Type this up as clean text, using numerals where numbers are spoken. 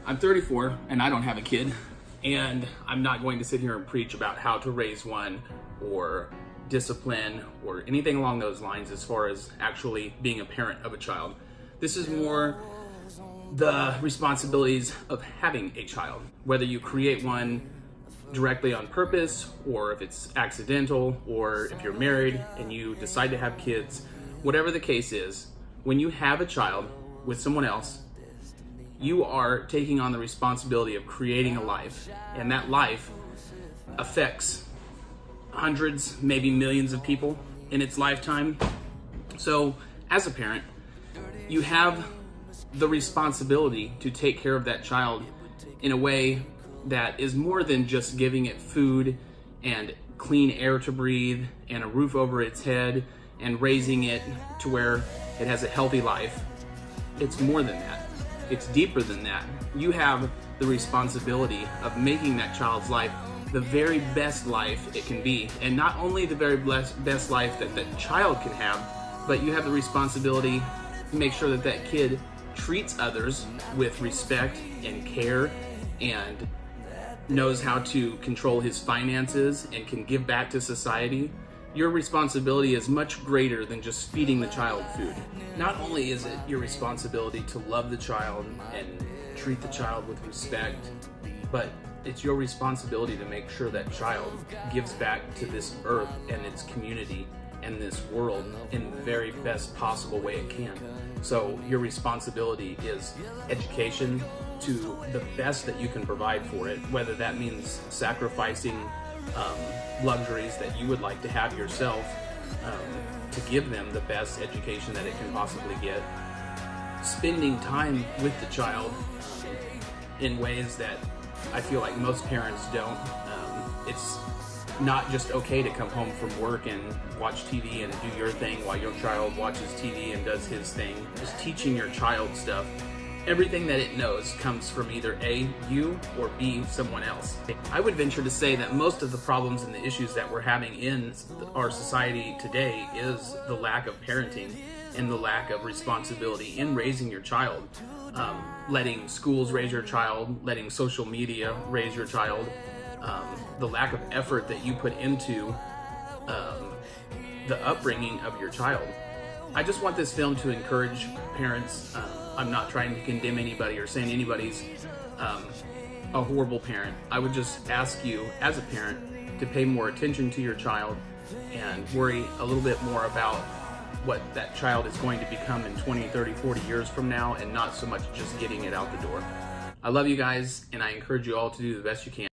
I'm 34 and I don't have a kid, and I'm not going to sit here and preach about how to raise one or discipline or anything along those lines as far as actually being a parent of a child. This is more the responsibilities of having a child, whether you create one directly on purpose or if it's accidental, or if you're married and you decide to have kids. Whatever the case is, when you have a child with someone else, you are taking on the responsibility of creating a life, and that life affects hundreds, maybe millions of people in its lifetime. So as a parent, you have the responsibility to take care of that child in a way that is more than just giving it food and clean air to breathe and a roof over its head and raising it to where it has a healthy life. It's more than that. It's deeper than that. You have the responsibility of making that child's life the very best life it can be. And not only the very best life that that child can have, but you have the responsibility to make sure that that kid treats others with respect and care and knows how to control his finances and can give back to society. Your responsibility is much greater than just feeding the child food. Not only is it your responsibility to love the child and treat the child with respect, but it's your responsibility to make sure that child gives back to this earth and its community and this world in the very best possible way it can. So your responsibility is education to the best that you can provide for it, whether that means sacrificing luxuries that you would like to have yourself to give them the best education that it can possibly get, spending time with the child in ways that I feel like most parents don't. It's not just okay to come home from work and watch TV and do your thing while your child watches TV and does his thing. Just teaching your child stuff. Everything that it knows comes from either A, you, or B, someone else. I would venture to say that most of the problems and the issues that we're having in our society today is the lack of parenting and the lack of responsibility in raising your child. Letting schools raise your child, letting social media raise your child, the lack of effort that you put into the upbringing of your child. I just want this film to encourage parents. I'm not trying to condemn anybody or saying anybody's a horrible parent. I would just ask you as a parent to pay more attention to your child and worry a little bit more about what that child is going to become in 20, 30, 40 years from now, and not so much just getting it out the door. I love you guys, and I encourage you all to do the best you can.